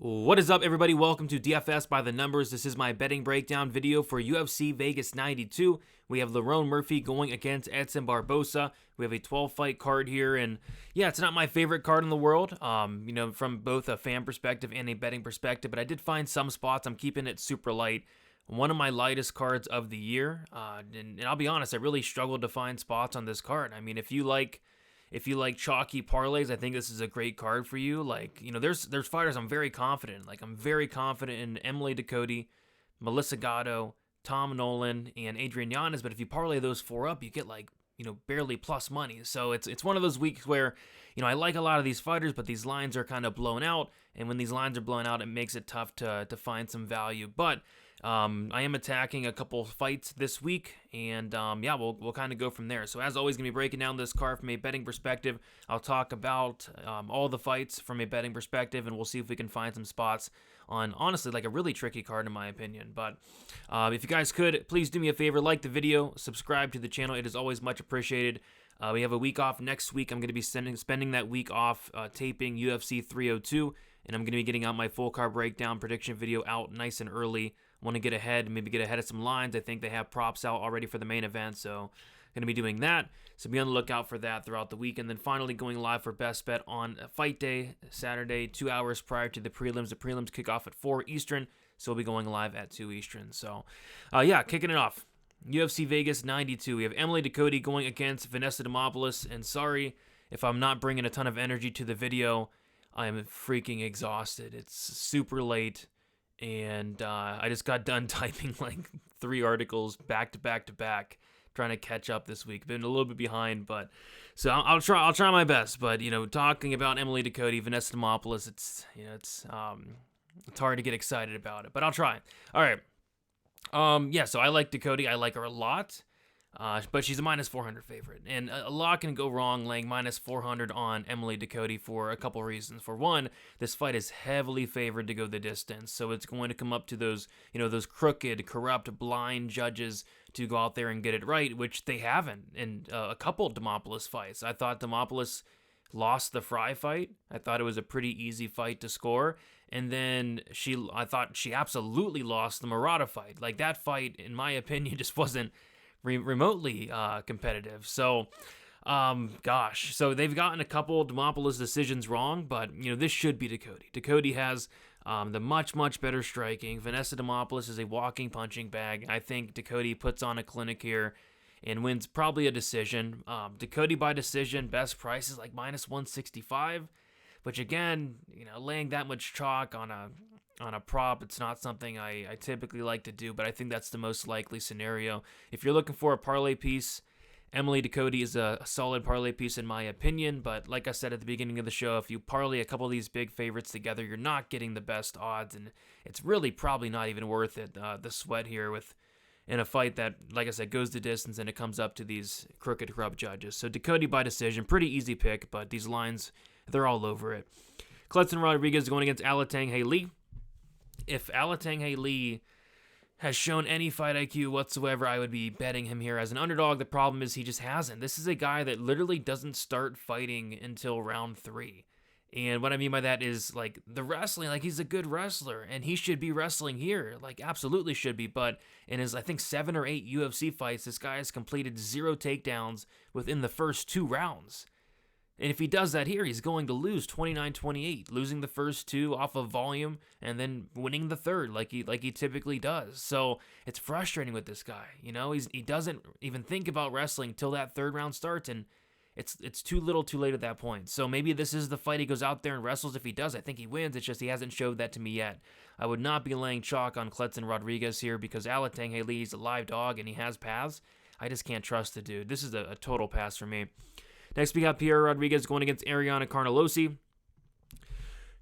What is up, everybody? Welcome to DFS by the Numbers. This is my betting breakdown video for UFC Vegas 92. We have Lerone Murphy going against Edson Barbosa. We have a 12-fight card here, and yeah, it's not my favorite card in the world, from both a fan perspective and a betting perspective, but I did find some spots. I'm keeping it super light. One of my lightest cards of the year, and I'll be honest, I really struggled to find spots on this card. I mean, if you like chalky parlays, I think this is a great card for you. There's fighters I'm very confident in. I'm very confident in Emily Dakot, Melissa Gatto, Tom Nolan, and Adrian Yanez. But if you parlay those four up, you get barely plus money. So it's one of those weeks where, I like a lot of these fighters, but these lines are kind of blown out. And when these lines are blown out, it makes it tough to find some value. But I am attacking a couple fights this week, and we'll kind of go from there. So as always, going to be breaking down this card from a betting perspective. I'll talk about all the fights from a betting perspective, and we'll see if we can find some spots on, honestly, a really tricky card in my opinion. But if you guys could, please do me a favor, like the video, subscribe to the channel. It is always much appreciated. We have a week off next week. I'm going to be spending that week off taping UFC 302, and I'm going to be getting out my full card breakdown prediction video out nice and early. Want to get ahead, maybe get ahead of some lines. I think they have props out already for the main event, so going to be doing that. So be on the lookout for that throughout the week. And then finally going live for Best Bet on Fight Day, Saturday, 2 hours prior to the prelims. The prelims kick off at 4 Eastern, so we'll be going live at 2 Eastern. So, kicking it off. UFC Vegas 92. We have Emily Dakot going against Vanessa and sorry if I'm not bringing a ton of energy to the video. I am freaking exhausted. It's super late. And I just got done typing 3 articles back to back, trying to catch up this week. Been a little bit behind, but so I'll try my best. But talking about Emily Dakot, Vanessa Demopoulos, it's hard to get excited about it, but I'll try. All right. So I like Dakot. I like her a lot. But she's a minus 400 favorite, and a lot can go wrong laying minus 400 on Emily Dakot for a couple reasons. For one, this fight is heavily favored to go the distance, so it's going to come up to those crooked, corrupt, blind judges to go out there and get it right, which they haven't in a couple Demopoulos fights. I thought Demopoulos lost the Fry fight. I thought it was a pretty easy fight to score. And then I thought she absolutely lost the Murata fight. That fight, in my opinion, just wasn't remotely competitive. So, so they've gotten a couple Demopoulos decisions wrong, but this should be Dakot. Dakot has the much better striking. Vanessa Demopoulos is a walking punching bag. I think Dakot puts on a clinic here and wins probably a decision. Dakot by decision, best price is minus 165, which again, laying that much chalk on a prop, it's not something I typically like to do, but I think that's the most likely scenario. If you're looking for a parlay piece, Emily Dakot is a solid parlay piece in my opinion, but like I said at the beginning of the show, if you parlay a couple of these big favorites together, you're not getting the best odds, and it's really probably not even worth it, the sweat here in a fight that, like I said, goes the distance and it comes up to these crooked, corrupt judges. So Dakot by decision, pretty easy pick, but these lines, they're all over it. Kleydson Rodriguez going against Alateng Lee. If Alateng Lee has shown any fight IQ whatsoever, I would be betting him here as an underdog. The problem is he just hasn't. This is a guy that literally doesn't start fighting until round 3. And what I mean by that is, the wrestling, he's a good wrestler, and he should be wrestling here, absolutely should be. But in his, I think, 7 or 8 UFC fights, this guy has completed 0 takedowns within the first 2 rounds. And if he does that here, he's going to lose 29-28, losing the first 2 off of volume and then winning the third like he typically does. So it's frustrating with this guy. He doesn't even think about wrestling till that 3rd round starts, and it's too little too late at that point. So maybe this is the fight he goes out there and wrestles. If he does, I think he wins. It's just he hasn't showed that to me yet. I would not be laying chalk on Kleydson Rodriguez here because Alateng Lee is a live dog and he has paths. I just can't trust the dude. This is a total pass for me. Next, we got Pierre Rodriguez going against Ariana Carnelossi.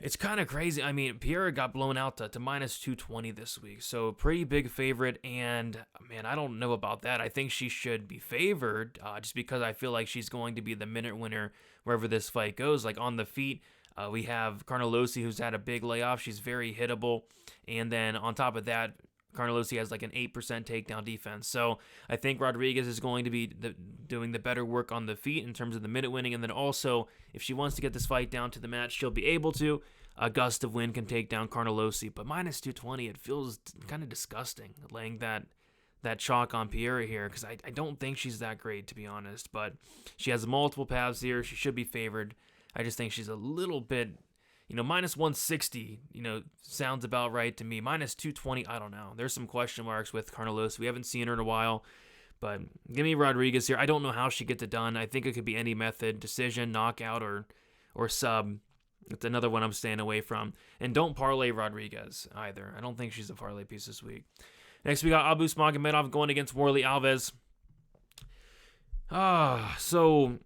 It's kind of crazy. I mean, Pierre got blown out to minus 220 this week, so pretty big favorite, and, man, I don't know about that. I think she should be favored just because I feel like she's going to be the minute winner wherever this fight goes. On the feet, we have Carnelossi, who's had a big layoff. She's very hittable, and then on top of that, Carnelossi has an 8% takedown defense. So I think Rodriguez is going to be doing the better work on the feet in terms of the minute winning. And then also, if she wants to get this fight down to the match, she'll be able to. a gust of wind can take down Carnelossi, but minus 220, it feels kind of disgusting laying that chalk on Pierre here, because I don't think she's that great, to be honest, but she has multiple paths here. She should be favored. I just think she's a little bit, minus 160, sounds about right to me. Minus 220, I don't know. There's some question marks with Carnelossi. We haven't seen her in a while, but give me Rodriguez here. I don't know how she gets it done. I think it could be any method, decision, knockout, or sub. It's another one I'm staying away from. And don't parlay Rodriguez either. I don't think she's a parlay piece this week. Next, we got Abus Magomedov going against Warley Alves. So,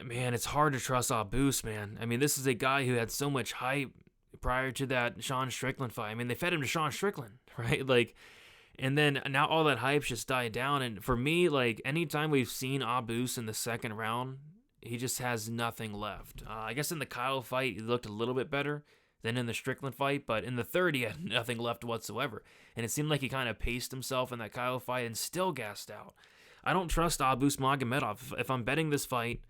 man, it's hard to trust Abus, man. I mean, this is a guy who had so much hype prior to that Sean Strickland fight. I mean, they fed him to Sean Strickland, right? And then now all that hype just died down. And for me, anytime we've seen Abus in the second round, he just has nothing left. I guess in the Kyle fight, he looked a little bit better than in the Strickland fight, but in the third, he had nothing left whatsoever. And it seemed like he kind of paced himself in that Kyle fight and still gassed out. I don't trust Abus Magomedov. If I'm betting this fight,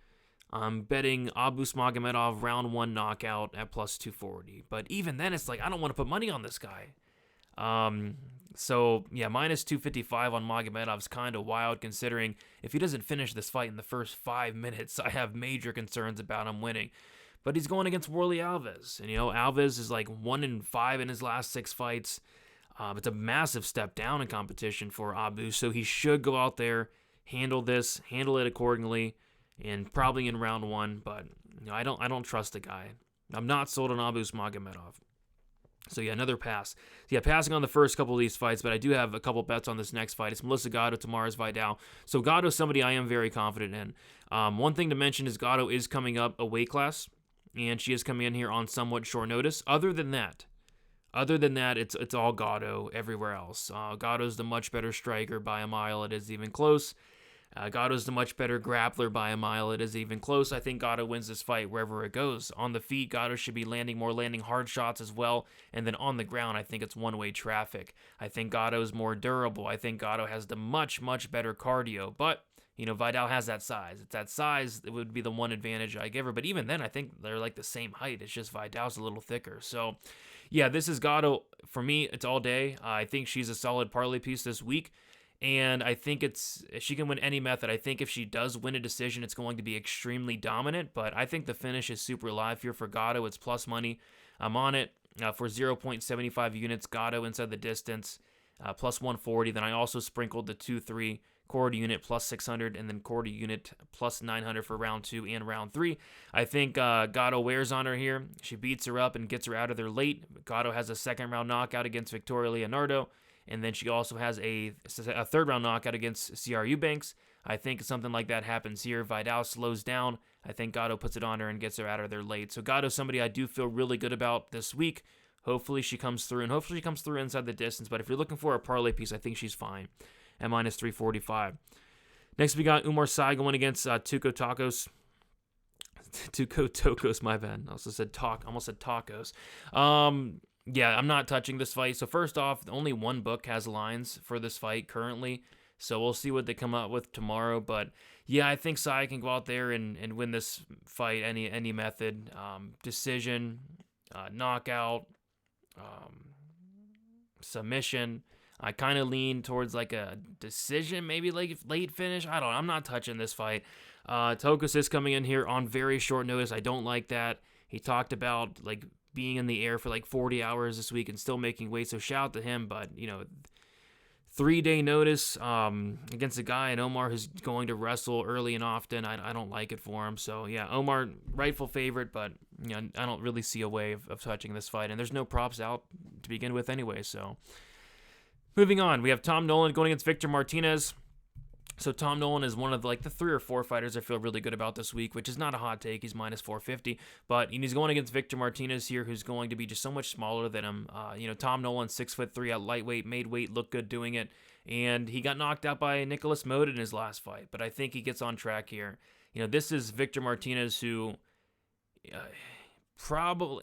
I'm betting Abus Magomedov round 1 knockout at plus 240. But even then, it's I don't want to put money on this guy. So, yeah, minus 255 on Magomedov is kind of wild, considering if he doesn't finish this fight in the first 5 minutes, I have major concerns about him winning. But he's going against Warley Alves. And, Alves is 1-5 in his last 6 fights. It's a massive step down in competition for Abus, so he should go out there, handle it accordingly, and probably in round 1. But I don't trust the guy. I'm not sold on Abus Magomedov. So, yeah, another pass. Yeah, passing on the first couple of these fights, but I do have a couple bets on this next fight. It's Melissa Gatto, Tamars Vidal. So, Gatto is somebody I am very confident in. One thing to mention is Gatto is coming up a weight class, and she is coming in here on somewhat short notice. Other than that, it's all Gatto everywhere else. Gatto's the much better striker by a mile. It is even close. Gatto's the much better grappler by a mile. It is even close. I think Gatto wins this fight wherever it goes. On the feet, Gatto should be landing hard shots as well. And then on the ground, I think it's one-way traffic. I think Gatto's more durable. I think Gatto has the much, much better cardio. But, Vidal has that size. It's that size that would be the one advantage I give her. But even then, I think they're the same height. It's just Vidal's a little thicker. So, yeah, this is Gatto. For me, it's all day. I think she's a solid parlay piece this week. And I think she can win any method. I think if she does win a decision, it's going to be extremely dominant. But I think the finish is super live here for Gatto. It's plus money. I'm on it for 0.75 units. Gatto inside the distance, plus 140. Then I also sprinkled the 2-3 quarter unit plus 600, and then quarter unit plus 900 for round 2 and round 3. I think Gatto wears on her here. She beats her up and gets her out of there late. Gatto has a second round knockout against Victoria Leonardo. And then she also has a third-round knockout against Ciara Eubanks. I think something like that happens here. Vidal slows down. I think Gatto puts it on her and gets her out of there late. So Gatto's somebody I do feel really good about this week. Hopefully she comes through, and hopefully she comes through inside the distance. But if you're looking for a parlay piece, I think she's fine at minus 345. Next, we got Umar Sy going against Tuco Tokos, my bad. I almost said tacos. Yeah, I'm not touching this fight. So first off, only one book has lines for this fight currently. So we'll see what they come up with tomorrow. But yeah, I think Sai can go out there and win this fight any method. Decision, knockout, submission. I kind of lean towards a decision, maybe late finish. I don't know. I'm not touching this fight. Tokos is coming in here on very short notice. I don't like that. He talked about being in the air for 40 hours this week and still making weight, so shout out to him. But 3-day notice against a guy in Omar who's going to wrestle early and often, I don't like it for him. So yeah, Omar, rightful favorite, but I don't really see a way of touching this fight, and there's no props out to begin with anyway. So moving on, we have Tom Nolan going against Victor Martinez. So Tom Nolan is one of the 3 or 4 fighters I feel really good about this week, which is not a hot take. He's minus 450, but he's going against Victor Martinez here, who's going to be just so much smaller than him. Tom Nolan, 6'3" at lightweight, made weight, looked good doing it, and he got knocked out by Nicholas Moda in his last fight. But I think he gets on track here. This is Victor Martinez, who probably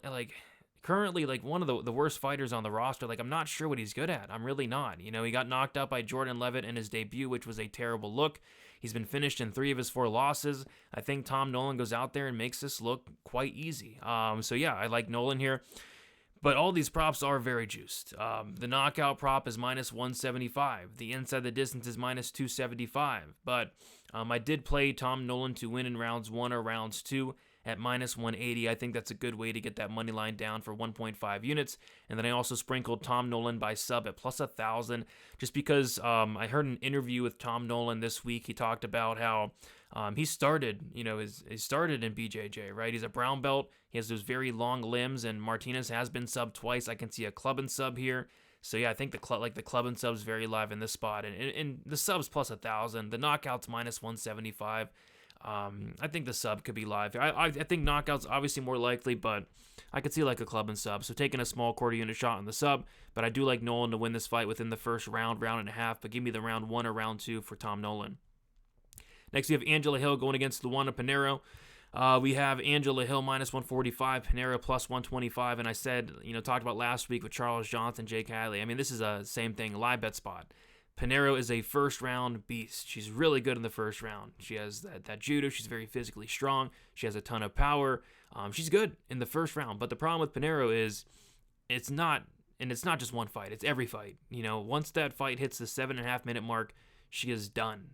currently like one of the worst fighters on the roster. Like, I'm not sure what he's good at. I'm really not. You know, he got knocked out by Jordan Levitt in his debut, which was a terrible look. He's been finished in 3 of his 4 losses. I think Tom Nolan goes out there and makes this look quite easy. So yeah, I like Nolan here. But all these props are very juiced. The knockout prop is minus 175. The inside the distance is minus 275. But I did play Tom Nolan to win in rounds 1 or rounds 2 at minus 180. I think that's a good way to get that money line down for 1.5 units. And then I also sprinkled Tom Nolan by sub at plus 1,000, just because I heard an interview with Tom Nolan this week. He talked about how he started, he started in BJJ, right? He's a brown belt. He has those very long limbs, and Martinez has been subbed twice. I can see a club and sub here. So yeah, I think the club and sub's very live in this spot, and the sub's plus 1,000. The knockout's minus 175. I think the sub could be live. I think knockout's obviously more likely, but I could see like a club and sub. So taking a small quarter unit shot on the sub, but I do like Nolan to win this fight within the first round and a half. But give me the round 1 or round 2 for Tom Nolan. Next, we have Angela Hill going against Luana Pinheiro. We have Angela Hill minus 145, Pinheiro plus 125, and I said, talked about last week with Charles Johnson, Jake Hadley. I mean, this is a same thing, live bet spot. Pinheiro is a first-round beast. She's really good in the first round. She has that judo. She's very physically strong. She has a ton of power. She's good in the first round. But the problem with Pinheiro is it's not just one fight. It's every fight. Once that fight hits the 7.5-minute mark, she is done.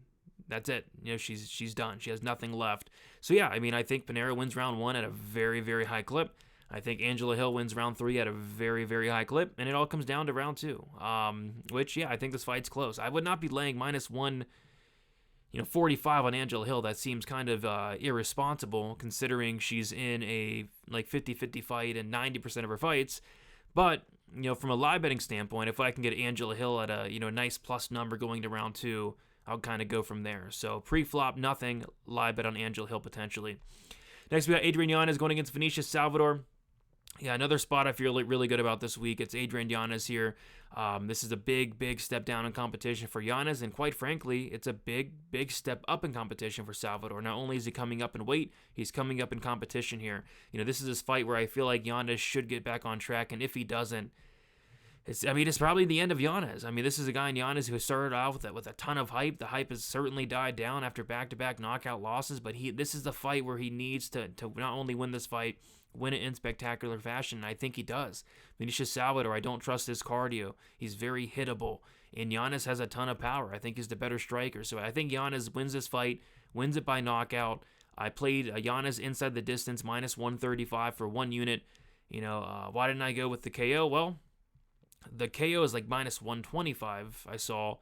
That's it. She's done. She has nothing left. So yeah, I mean, I think Pinheiro wins round 1 at a very, very high clip. I think Angela Hill wins round 3 at a very, very high clip, and it all comes down to round 2. Which, yeah, I think this fight's close. I would not be laying minus 145 on Angela Hill. That seems kind of irresponsible, considering she's in a 50-50 fight in 90% of her fights. But from a live betting standpoint, if I can get Angela Hill at a nice plus number going to round 2, I'll kind of go from there. So pre-flop, nothing. Live bet on Angela Hill potentially. Next, we got Adrian Yanez going against Vinicius Salvador. Yeah, another spot I feel really good about this week. It's Adrian Yanez here. This is a big step down in competition for Yanez, and quite frankly, it's a big step up in competition for Salvador. Not only is he coming up in weight, he's coming up in competition here. This is this fight where I feel like Yanez should get back on track, and if he doesn't, it's probably the end of Yanez. I mean, this is a guy in Yanez who started out with a ton of hype. The hype has certainly died down after back-to-back knockout losses, but this is the fight where he needs to not only win this fight, win it in spectacular fashion, and I think he does. Vinicius Salvador, I don't trust his cardio. He's very hittable, and Yanez has a ton of power. I think he's the better striker, so I think Yanez wins this fight, wins it by knockout. I played Yanez inside the distance, minus 135 for 1 unit. Why didn't I go with the KO? Well, the KO is like minus 125, I saw,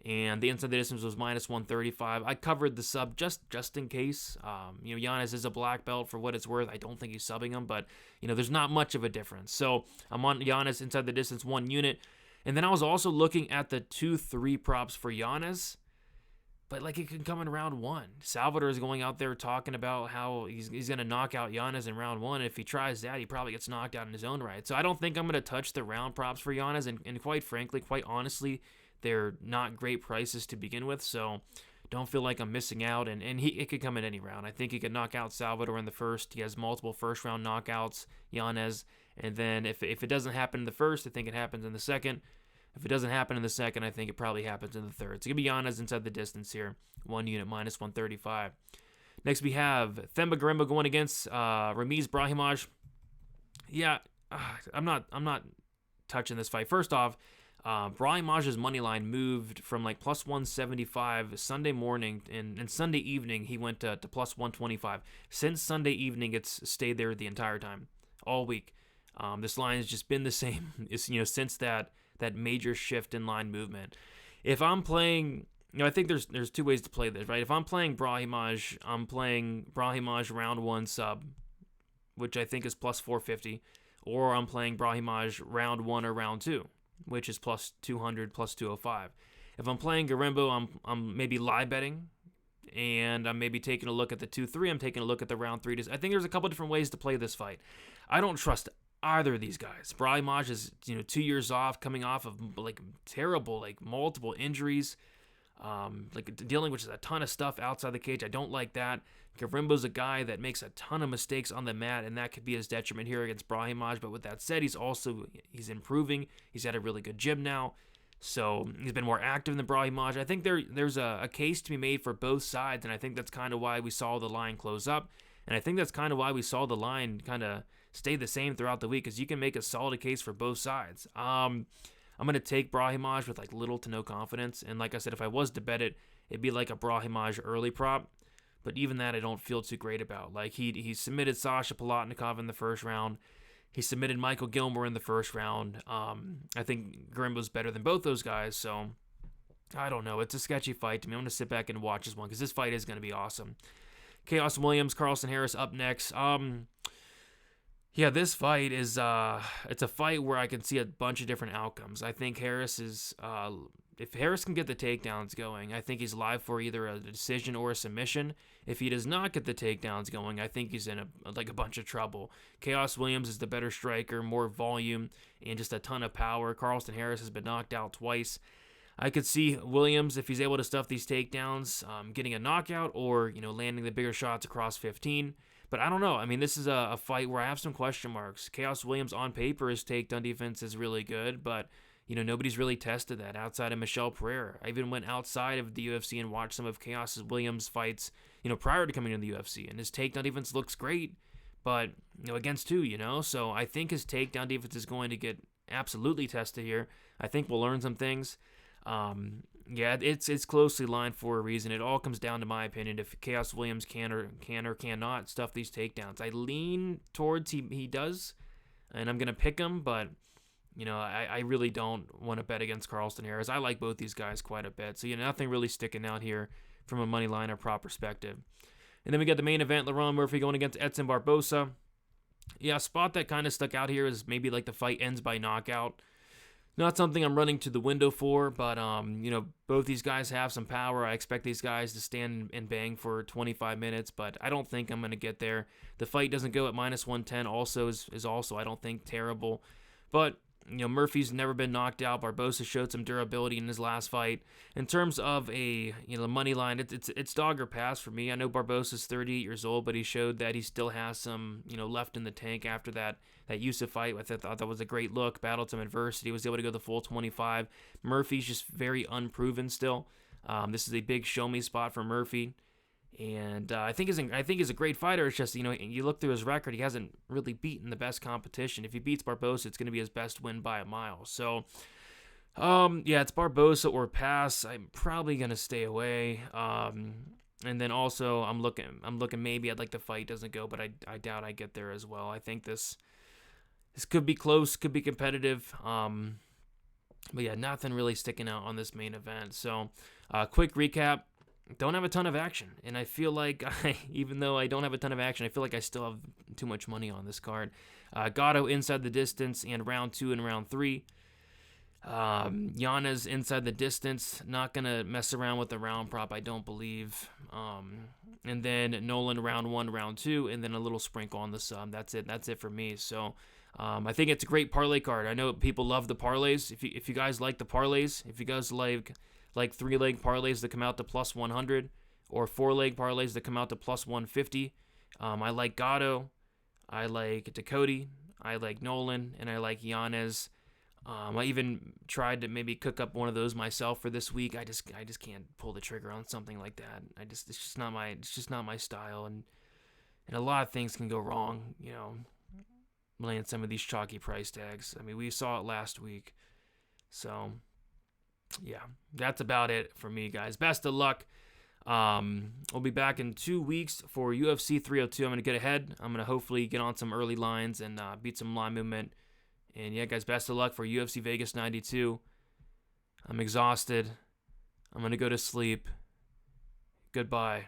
and the inside the distance was minus 135. I covered the sub just in case. Yanez is a black belt for what it's worth. I don't think he's subbing him, but there's not much of a difference. So I'm on Yanez inside the distance 1 unit, and then I was also looking at the 2-3 props for Yanez, but it can come in round 1. Salvador is going out there talking about how he's going to knock out Yanez in round 1. If he tries that, he probably gets knocked out in his own right. So I don't think I'm going to touch the round props for Yanez, and quite frankly, quite honestly, they're not great prices to begin with, so don't feel like I'm missing out, and it could come in any round. I think he could knock out Salvador in the first. He has multiple first-round knockouts, Yanez, and then if it doesn't happen in the first, I think it happens in the second. If it doesn't happen in the second, I think it probably happens in the third. So give me Yanez inside the distance here, 1 unit, minus 135. Next, we have Themba Gorimbo going against Ramiz Brahimaj. Yeah, I'm not touching this fight. First off, Brahimaj's money line moved from plus 175 Sunday morning, and Sunday evening he went to plus 125. Since Sunday evening, it's stayed there the entire time, all week. This line has just been the same. Since that major shift in line movement. If I'm playing, I think there's 2 ways to play this, right? If I'm playing Brahimaj, I'm playing Brahimaj round 1 sub, which I think is plus 450, or I'm playing Brahimaj round 1 or round 2, which is plus 200, plus 205. If I'm playing Gorimbo, I'm maybe live betting, and I'm maybe taking a look at the 2-3. I'm taking a look at the round 3. I think there's a couple different ways to play this fight. I don't trust either of these guys. Brahimaj is 2 years off, coming off of terrible multiple injuries. like dealing with just a ton of stuff outside the cage. I don't like that. Garimbo's a guy that makes a ton of mistakes on the mat, and that could be his detriment here against Brahimaj. But with that said, he's improving. He's had a really good gym now, so he's been more active than Brahimaj. I think there's a case to be made for both sides, and I think that's kind of why we saw the line close up, and I think that's kind of why we saw the line kind of stay the same throughout the week, because you can make a solid case for both sides. I'm going to take Brahimaj with like little to no confidence, and like I said, if I was to bet it, it'd be like a Brahimaj early prop. But even that I don't feel too great about. Like he submitted Sasha Palatnikov in the first round. He submitted Michael Gilmore in the first round. I think Garimbo's better than both those guys. So I don't know. It's a sketchy fight to me. I'm going to sit back and watch this one because this fight is going to be awesome. Chaos Williams, Carlston Harris up next. Yeah, this fight is it's a fight where I can see a bunch of different outcomes. I think Harris is if Harris can get the takedowns going, I think he's live for either a decision or a submission. If he does not get the takedowns going, I think he's in a bunch of trouble. Chaos Williams is the better striker, more volume, and just a ton of power. Carlston Harris has been knocked out twice. I could see Williams, if he's able to stuff these takedowns, getting a knockout or landing the bigger shots across 15. But I don't know. I mean, this is a fight where I have some question marks. Chaos Williams on paper, his takedown defense is really good, but nobody's really tested that outside of Michel Pereira. I even went outside of the UFC and watched some of Chaos Williams' fights, prior to coming into the UFC, and his takedown defense looks great, but against two, So I think his takedown defense is going to get absolutely tested here. I think we'll learn some things. Yeah, it's closely lined for a reason. It all comes down to my opinion if Chaos Williams can or cannot stuff these takedowns. I lean towards he does, and I'm gonna pick him, but I really don't want to bet against Carlston Harris. I like both these guys quite a bit, so nothing really sticking out here from a money line or prop perspective. And then we got the main event: Lerone Murphy going against Edson Barbosa. Yeah, a spot that kind of stuck out here is maybe like the fight ends by knockout. Not something I'm running to the window for, but both these guys have some power. I expect these guys to stand and bang for 25 minutes, but I don't think I'm going to get there. The fight doesn't go at -110 also is also, I don't think, terrible. But Murphy's never been knocked out. Barbosa showed some durability in his last fight. In terms of a money line, it's dog or pass for me. I know Barbosa's 38 years old, but he showed that he still has some left in the tank after that Yusuf fight. I thought that was a great look. Battled some adversity, was able to go the full 25. Murphy's just very unproven still. This is a big show me spot for Murphy. And I think he's a great fighter. It's just, you look through his record, he hasn't really beaten the best competition. If he beats Barbosa, it's going to be his best win by a mile. So, yeah, it's Barbosa or pass. I'm probably going to stay away. And then also, I'm looking maybe I'd like the fight doesn't go, but I doubt I get there as well. I think this could be close, could be competitive. But yeah, nothing really sticking out on this main event. So, quick recap. Don't have a ton of action, and I feel like even though I don't have a ton of action, I feel like I still have too much money on this card. Gatto inside the distance and round 2 and round 3. Yanez inside the distance, not gonna mess around with the round prop, I don't believe. And then Nolan round 1, round 2, and then a little sprinkle on the sub. That's it for me. So I think it's a great parlay card. I know people love the parlays. If you guys like the parlays, if you guys like 3-leg parlays that come out to plus 100 or 4-leg parlays that come out to plus 150. I like Gatto, I like Dakot, I like Nolan, and I like Yanez. I even tried to maybe cook up one of those myself for this week. I just can't pull the trigger on something like that. It's just not my style, and a lot of things can go wrong, laying some of these chalky price tags. I mean, we saw it last week. So yeah, that's about it for me, guys. Best of luck. We'll be back in 2 weeks for UFC 302. I'm going to get ahead. I'm going to hopefully get on some early lines and beat some line movement. And yeah, guys, best of luck for UFC Vegas 92. I'm exhausted. I'm going to go to sleep. Goodbye.